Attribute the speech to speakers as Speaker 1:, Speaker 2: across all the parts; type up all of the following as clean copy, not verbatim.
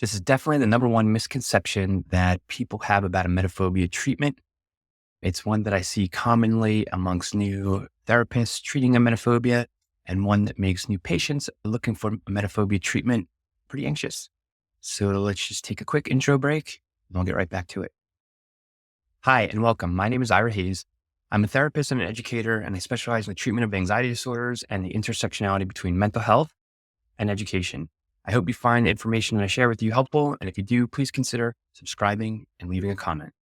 Speaker 1: This is definitely the number one misconception that people have about emetophobia treatment. It's one that I see commonly amongst new therapists treating emetophobia, and one that makes new patients looking for emetophobia treatment pretty anxious. So let's just take a quick intro break and I'll get right back to it. Hi, and welcome. My name is Ira Hays. I'm a therapist and an educator, and I specialize in the treatment of anxiety disorders and the intersectionality between mental health and education. I hope you find the information that I share with you helpful, and if you do, please consider subscribing and leaving a comment.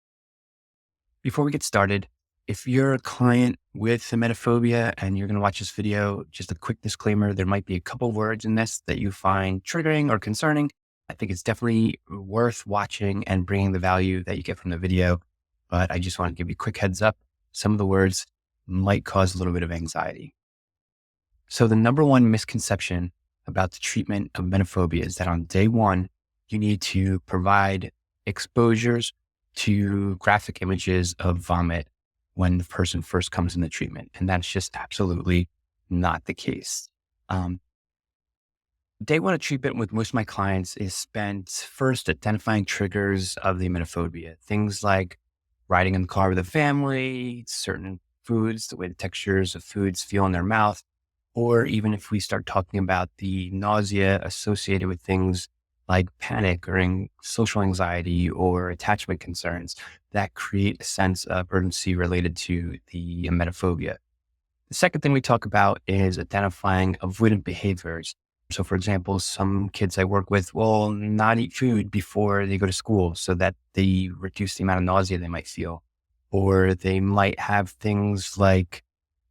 Speaker 1: Before we get started, if you're a client with emetophobia and you're going to watch this video, just a quick disclaimer, there might be a couple words in this that you find triggering or concerning. I think it's definitely worth watching and bringing the value that you get from the video, but I just want to give you a quick heads up. Some of the words might cause a little bit of anxiety. So the number one misconception about the treatment of emetophobia is that on day one, you need to provide exposures to graphic images of vomit when the person first comes into treatment. And that's just absolutely not the case. Day one of treatment with most of my clients is spent first identifying triggers of the emetophobia. Things like riding in the car with a family, certain foods, the way the textures of foods feel in their mouth, or even if we start talking about the nausea associated with things like panic or social anxiety or attachment concerns that create a sense of urgency related to the emetophobia. The second thing we talk about is identifying avoidant behaviors. So for example, some kids I work with will not eat food before they go to school so that they reduce the amount of nausea they might feel. Or they might have things like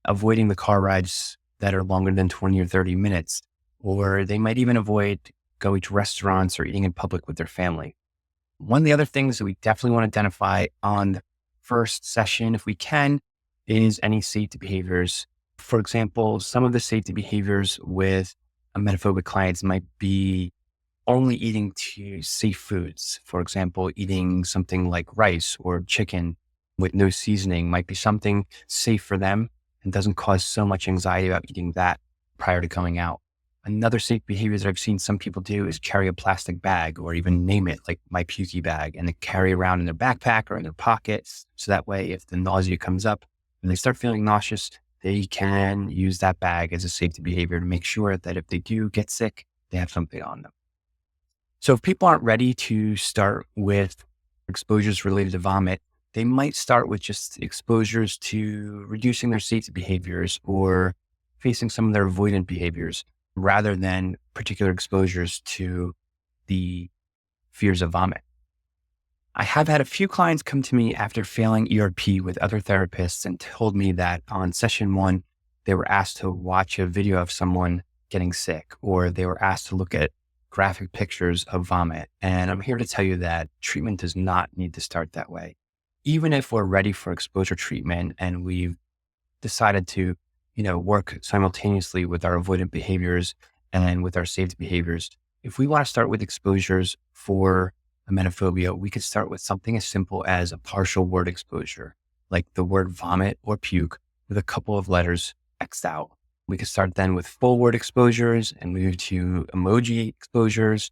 Speaker 1: avoiding the car rides that are longer than 20 or 30 minutes. Or they might even avoid going to restaurants or eating in public with their family. One of the other things that we definitely want to identify on the first session, if we can, is any safety behaviors. For example, some of the safety behaviors with emetophobic clients might be only eating to safe foods. For example, eating something like rice or chicken with no seasoning might be something safe for them and doesn't cause so much anxiety about eating that prior to coming out. Another safe behavior that I've seen some people do is carry a plastic bag or even name it like my pukey bag and they carry around in their backpack or in their pocket. So that way, if the nausea comes up and they start feeling nauseous, they can use that bag as a safety behavior to make sure that if they do get sick, they have something on them. So if people aren't ready to start with exposures related to vomit, they might start with just exposures to reducing their safety behaviors or facing some of their avoidant behaviors rather than particular exposures to the fears of vomit. I have had a few clients come to me after failing ERP with other therapists and told me that on session one, they were asked to watch a video of someone getting sick, or they were asked to look at graphic pictures of vomit. And I'm here to tell you that treatment does not need to start that way. Even if we're ready for exposure treatment and we've decided to, work simultaneously with our avoidant behaviors and with our safety behaviors, if we want to start with exposures for emetophobia, we could start with something as simple as a partial word exposure, like the word vomit or puke with a couple of letters X'd out. We could start then with full word exposures and move to emoji exposures.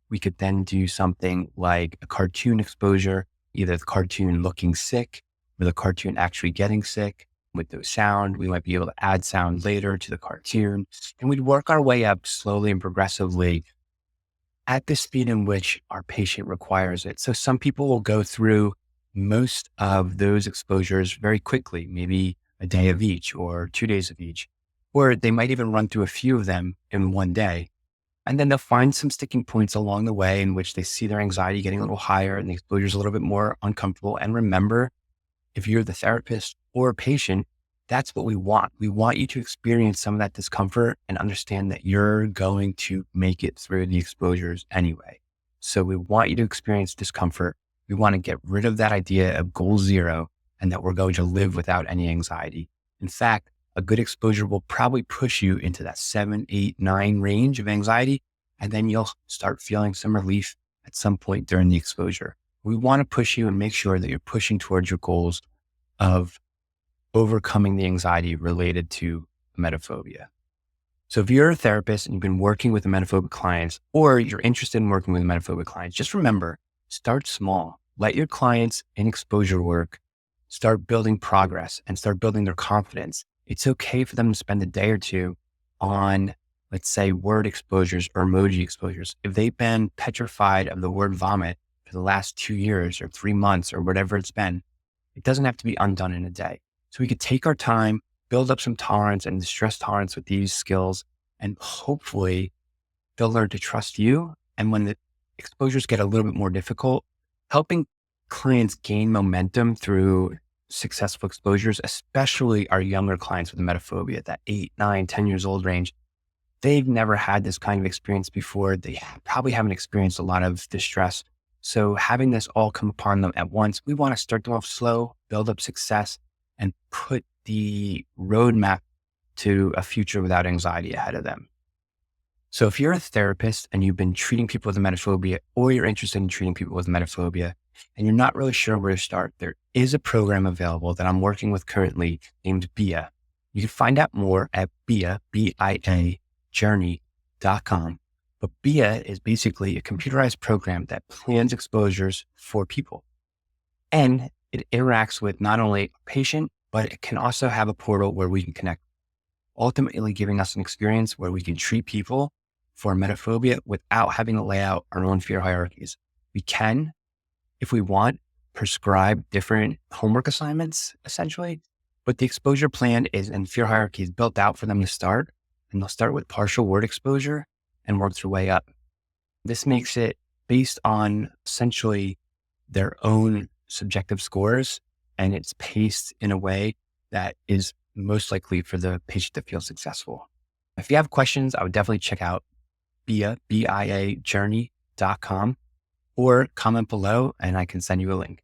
Speaker 1: We could then do something like a cartoon exposure, either the cartoon looking sick or the cartoon actually getting sick. With no sound, we might be able to add sound later to the cartoon, and we'd work our way up slowly and progressively at the speed in which our patient requires it. So some people will go through most of those exposures very quickly, maybe a day of each or 2 days of each, or they might even run through a few of them in one day. And then they'll find some sticking points along the way in which they see their anxiety getting a little higher and the exposure is a little bit more uncomfortable. And remember, if you're the therapist or a patient, that's what we want. We want you to experience some of that discomfort and understand that you're going to make it through the exposures anyway. So we want you to experience discomfort. We want to get rid of that idea of goal zero and that we're going to live without any anxiety. In fact, a good exposure will probably push you into that 7, 8, 9 range of anxiety, and then you'll start feeling some relief at some point during the exposure. We want to push you and make sure that you're pushing towards your goals of overcoming the anxiety related to emetophobia. So if you're a therapist and you've been working with emetophobic clients, or you're interested in working with emetophobic clients, just remember, start small. Let your clients in exposure work start building progress and start building their confidence. It's okay for them to spend a day or two on, let's say, word exposures or emoji exposures. If they've been petrified of the word vomit for the last 2 years or 3 months or whatever it's been, it doesn't have to be undone in a day. So we could take our time, build up some tolerance and stress tolerance with these skills, and hopefully they'll learn to trust you. And when the exposures get a little bit more difficult, helping clients gain momentum through successful exposures, especially our younger clients with emetophobia, that 8, 9, 10 years old range, they've never had this kind of experience before. They probably haven't experienced a lot of distress. So having this all come upon them at once, we want to start them off slow, build up success, and put the roadmap to a future without anxiety ahead of them. So if you're a therapist and you've been treating people with emetophobia, or you're interested in treating people with emetophobia, and you're not really sure where to start, there is a program available that I'm working with currently named BIA. You can find out more at BIA, BIA journey.com. But BIA is basically a computerized program that plans exposures for people. And it interacts with not only a patient, but it can also have a portal where we can connect, ultimately giving us an experience where we can treat people for emetophobia without having to lay out our own fear hierarchies. We can, if we want, prescribe different homework assignments, essentially, but the exposure plan is and fear hierarchy is built out for them to start, and they'll start with partial word exposure and work their way up. This makes it based on essentially their own subjective scores, and it's paced in a way that is most likely for the patient to feel successful. If you have questions, I would definitely check out BIA journey.com or comment below and I can send you a link.